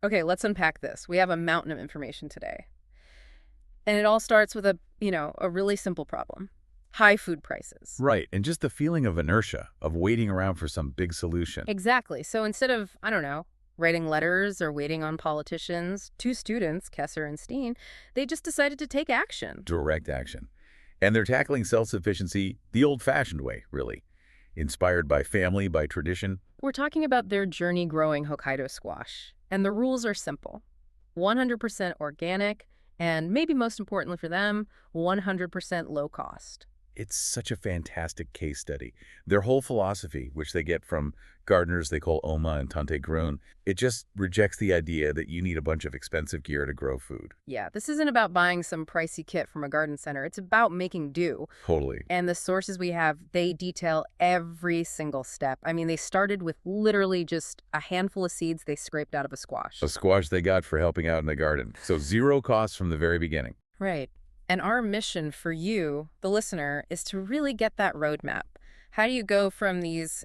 Okay, let's unpack this. We have a mountain of information today. And it all starts with a really simple problem. High food prices. Right, and just the feeling of inertia, of waiting around for some big solution. Exactly. So instead of, I don't know, writing letters or waiting on politicians, two students, Kesser and Steen, they just decided to take action. Direct action. And they're tackling self-sufficiency the old-fashioned way, really. Inspired by family, by tradition. We're talking about their journey growing Hokkaido squash. And the rules are simple. 100% organic, and maybe most importantly for them, 100% low cost. It's such a fantastic case study. Their whole philosophy, which they get from gardeners they call Oma and Tante Grown, it just rejects the idea that you need a bunch of expensive gear to grow food. Yeah, this isn't about buying some pricey kit from a garden center. It's about making do. Totally. And the sources we have, they detail every single step. I mean, they started with literally just a handful of seeds they scraped out of a squash. A squash they got for helping out in the garden. So zero cost from the very beginning. Right. And our mission for you, the listener, is to really get that roadmap. How do you go from these,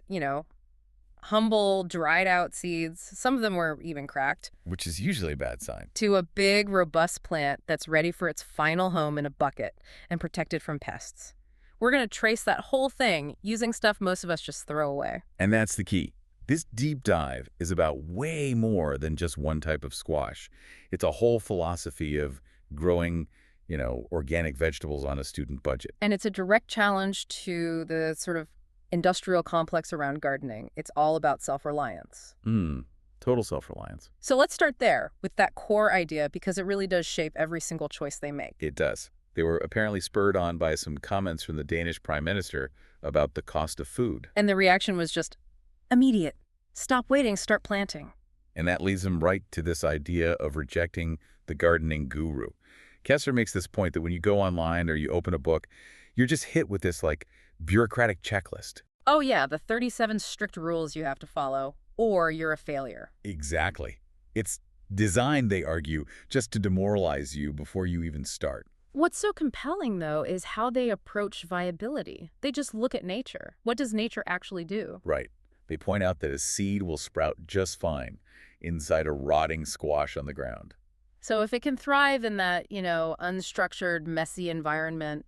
humble, dried out seeds, some of them were even cracked, Which is usually a bad sign. to a big, robust plant that's ready for its final home in a bucket and protected from pests? We're going to trace that whole thing using stuff most of us just throw away. And that's the key. This deep dive is about way more than just one type of squash. It's a whole philosophy of growing, organic vegetables on a student budget. And it's a direct challenge to the sort of industrial complex around gardening. It's all about self-reliance. Total self-reliance. So let's start there with that core idea because it really does shape every single choice they make. It does. They were apparently spurred on by some comments from the Danish Prime Minister about the cost of food. And the reaction was just immediate. Stop waiting, start planting. And that leads them right to this idea of rejecting the gardening guru. Kesser makes this point that when you go online or you open a book, you're just hit with this, bureaucratic checklist. Oh yeah, the 37 strict rules you have to follow, or you're a failure. Exactly. It's designed, they argue, just to demoralize you before you even start. What's so compelling, though, is how they approach viability. They just look at nature. What does nature actually do? Right. They point out that a seed will sprout just fine inside a rotting squash on the ground. So if it can thrive in that, unstructured, messy environment,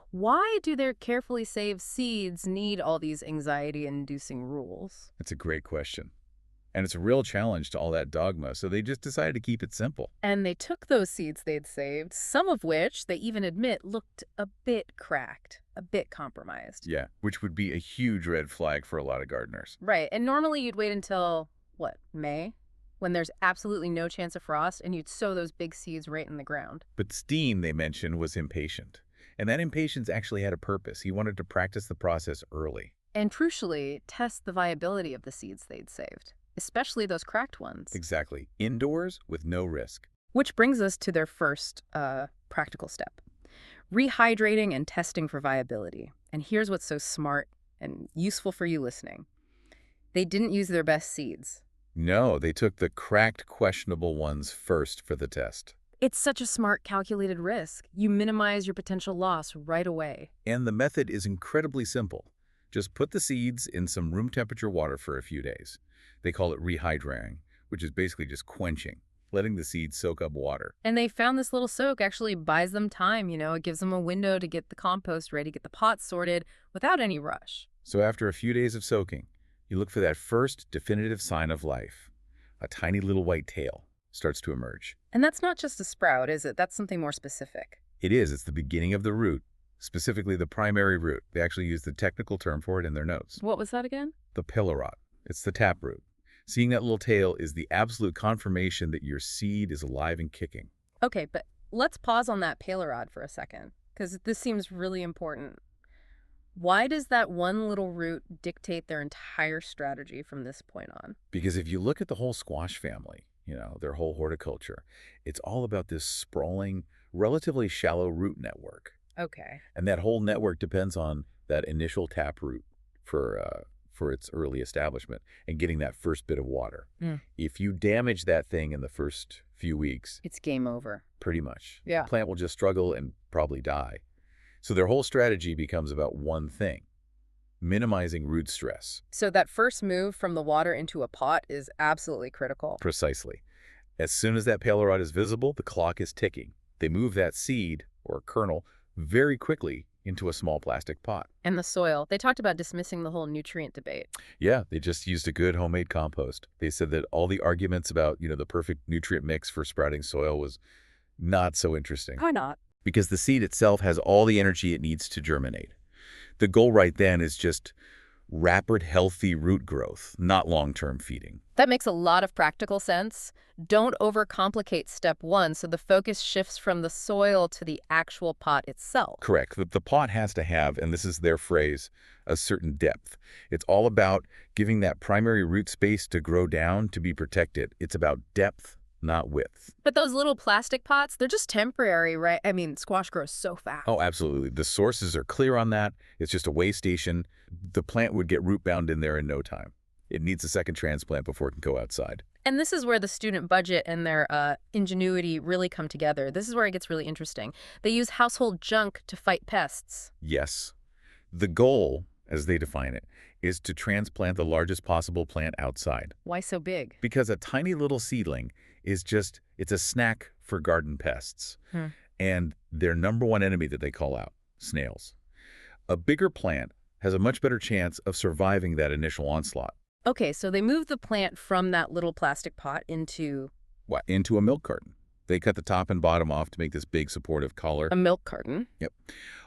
why do their carefully saved seeds need all these anxiety-inducing rules? That's a great question. And it's a real challenge to all that dogma, so they just decided to keep it simple. And they took those seeds they'd saved, some of which they even admit looked a bit cracked, a bit compromised. Yeah, which would be a huge red flag for a lot of gardeners. Right, and normally you'd wait until, May? When there's absolutely no chance of frost, and you'd sow those big seeds right in the ground. But Steen, they mentioned, was impatient. And that impatience actually had a purpose. He wanted to practice the process early. And crucially, test the viability of the seeds they'd saved, especially those cracked ones. Exactly. Indoors with no risk. Which brings us to their first practical step. Rehydrating and testing for viability. And here's what's so smart and useful for you listening. They didn't use their best seeds. No, they took the cracked, questionable ones first for the test. It's such a smart, calculated risk. You minimize your potential loss right away. And the method is incredibly simple. Just put the seeds in some room temperature water for a few days. They call it rehydrating, which is basically just quenching, letting the seeds soak up water. And they found this little soak actually buys them time, it gives them a window to get the compost ready, get the pots sorted without any rush. So after a few days of soaking, you look for that first definitive sign of life. A tiny little white tail starts to emerge. And that's not just a sprout, is it? That's something more specific. It is. It's the beginning of the root, specifically the primary root. They actually use the technical term for it in their notes. What was that again? The pillarot. It's the taproot. Seeing that little tail is the absolute confirmation that your seed is alive and kicking. Okay, but let's pause on that pillarod for a second, because this seems really important. Why does that one little root dictate their entire strategy from this point on? Because if you look at the whole squash family, their whole horticulture, it's all about this sprawling, relatively shallow root network. Okay. And that whole network depends on that initial taproot for its early establishment and getting that first bit of water. If you damage that thing in the first few weeks, It's game over. pretty much. Yeah. The plant will just struggle and probably die. So their whole strategy becomes about one thing: minimizing root stress. So that first move from the water into a pot is absolutely critical. Precisely. As soon as that pale rod is visible, the clock is ticking. They move that seed, or kernel, very quickly into a small plastic pot. And the soil. They talked about dismissing the whole nutrient debate. Yeah, they just used a good homemade compost. They said that all the arguments about, the perfect nutrient mix for sprouting soil was not so interesting. Why not? Because the seed itself has all the energy it needs to germinate. The goal right then is just rapid, healthy root growth, not long-term feeding. That makes a lot of practical sense. Don't overcomplicate step one, so the focus shifts from the soil to the actual pot itself. Correct. The pot has to have, and this is their phrase, a certain depth. It's all about giving that primary root space to grow down, to be protected. It's about depth, not width. But those little plastic pots, they're just temporary, right? I mean, squash grows so fast. Oh, absolutely. The sources are clear on that. It's just a way station. The plant would get root bound in there in no time. It needs a second transplant before it can go outside. And this is where the student budget and their ingenuity really come together. This is where it gets really interesting. They use household junk to fight pests. Yes. The goal, as they define it, is to transplant the largest possible plant outside. Why so big? Because a tiny little seedling is it's a snack for garden pests. And their number one enemy that they call out, snails. A bigger plant has a much better chance of surviving that initial onslaught. Okay, so they move the plant from that little plastic pot into... What? Into a milk carton. They cut the top and bottom off to make this big supportive collar. a milk carton. Yep.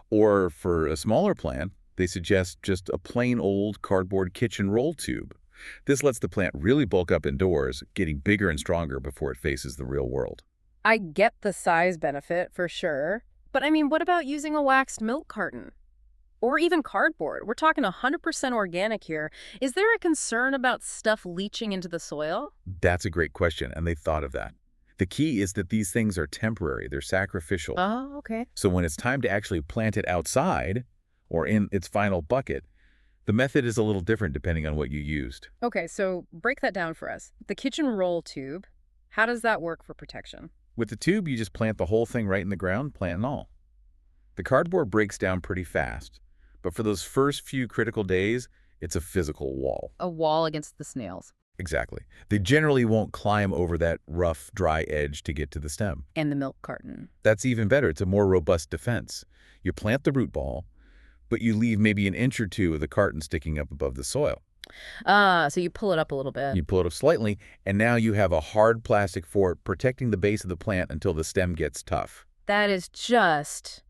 Or for a smaller plant, they suggest just a plain old cardboard kitchen roll tube. This lets the plant really bulk up indoors, getting bigger and stronger before it faces the real world. I get the size benefit for sure. But I mean, what about using a waxed milk carton? Or even cardboard? We're talking 100% organic here. Is there a concern about stuff leaching into the soil? That's a great question, and they thought of that. The key is that these things are temporary. They're sacrificial. Oh, okay. So when it's time to actually plant it outside or in its final bucket, the method is a little different depending on what you used. Okay, so break that down for us. The kitchen roll tube, how does that work for protection? With the tube, you just plant the whole thing right in the ground, plant and all. The cardboard breaks down pretty fast, but for those first few critical days, it's a physical wall. A wall against the snails. Exactly. They generally won't climb over that rough, dry edge to get to the stem. And the milk carton. That's even better. It's a more robust defense. You plant the root ball, but you leave maybe an inch or two of the carton sticking up above the soil. So you pull it up a little bit. You pull it up slightly, and now you have a hard plastic fort protecting the base of the plant until the stem gets tough. That is just...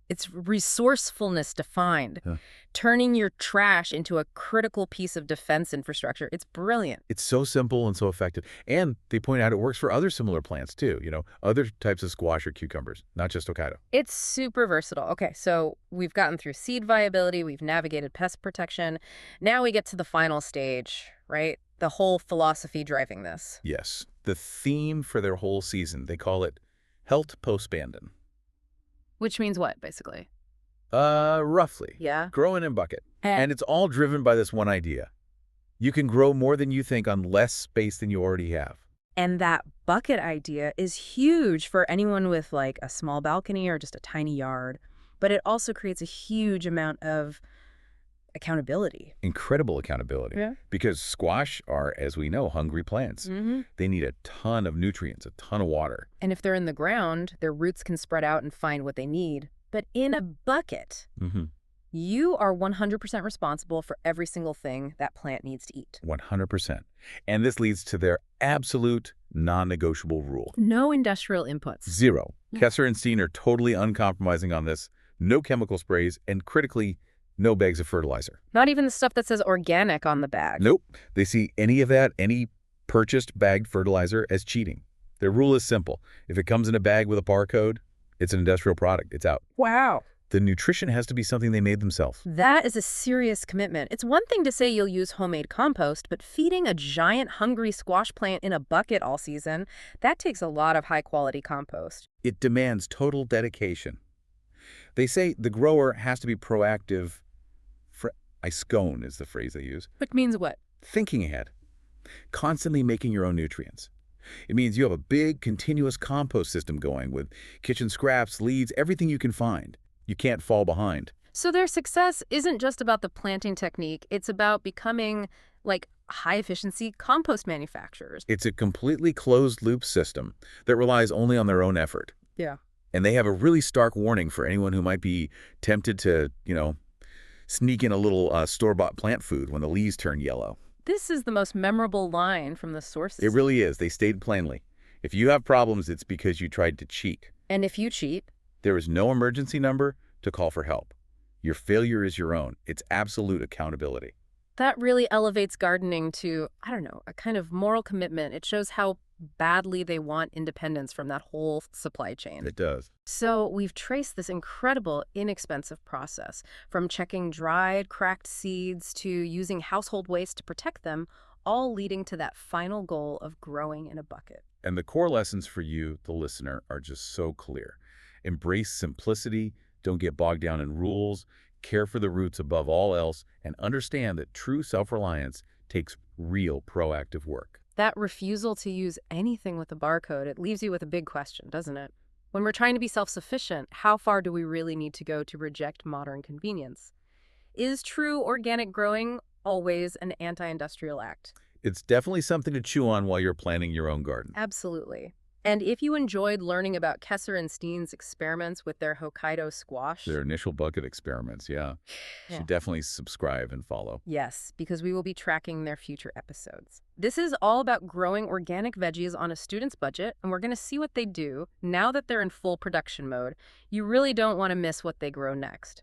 It's resourcefulness defined. Huh. Turning your trash into a critical piece of defense infrastructure. It's brilliant. It's so simple and so effective. And they point out it works for other similar plants, too. Other types of squash or cucumbers, not just Hokkaido. It's super versatile. Okay, so we've gotten through seed viability. We've navigated pest protection. Now we get to the final stage, right? The whole philosophy driving this. Yes. The theme for their whole season, they call it Helt post-Spanden. Which means what, basically? Roughly. Yeah. Growing in bucket. And it's all driven by this one idea. You can grow more than you think on less space than you already have. And that bucket idea is huge for anyone with like a small balcony or just a tiny yard. But it also creates a huge amount of accountability. Incredible accountability. Yeah. Because squash are, as we know, hungry plants. They need a ton of nutrients, a ton of water. And if they're in the ground, their roots can spread out and find what they need. But in a bucket, you are 100% responsible for every single thing that plant needs to eat. 100%. And this leads to their absolute non-negotiable rule. No industrial inputs. Zero. Kesser and Steen are totally uncompromising on this. No chemical sprays, and critically, no bags of fertilizer. Not even the stuff that says organic on the bag. Nope. They see any of that, any purchased bagged fertilizer, as cheating. Their rule is simple. If it comes in a bag with a barcode, it's an industrial product. It's out. Wow. The nutrition has to be something they made themselves. That is a serious commitment. It's one thing to say you'll use homemade compost, but feeding a giant hungry squash plant in a bucket all season, that takes a lot of high-quality compost. It demands total dedication. They say the grower has to be proactive. Scone is the phrase they use. Which means what? Thinking ahead. Constantly making your own nutrients. It means you have a big, continuous compost system going with kitchen scraps, leaves, everything you can find. You can't fall behind. So their success isn't just about the planting technique. It's about becoming, like, high-efficiency compost manufacturers. It's a completely closed-loop system that relies only on their own effort. Yeah. And they have a really stark warning for anyone who might be tempted to, sneak in a little store-bought plant food when the leaves turn yellow. This is the most memorable line from the It sources. really is. They stated plainly. If you have problems, it's because you tried to cheat. And if you cheat, There is no emergency number to call for help. Your failure is your own. It's absolute accountability. that really elevates gardening to, I don't know, a kind of moral commitment. It shows how badly they want independence from that whole supply chain. It does. So we've traced this incredible, inexpensive process, from checking dried, cracked seeds to using household waste to protect them, all leading to that final goal of growing in a bucket. And the core lessons for you, the listener, are just so clear. Embrace simplicity, don't get bogged down in rules, care for the roots above all else, and understand that true self-reliance takes real proactive work. That refusal to use anything with a barcode, it leaves you with a big question, doesn't it? When we're trying to be self-sufficient, how far do we really need to go to reject modern convenience? Is true organic growing always an anti-industrial act? It's definitely something to chew on while you're planning your own garden. Absolutely. And if you enjoyed learning about Kesser and Steen's experiments with their Hokkaido squash, Their initial bucket experiments, yeah. You Yeah. should definitely subscribe and follow. yes, because we will be tracking their future episodes. This is all about growing organic veggies on a student's budget, and we're going to see what they do now that they're in full production mode. You really don't want to miss what they grow next.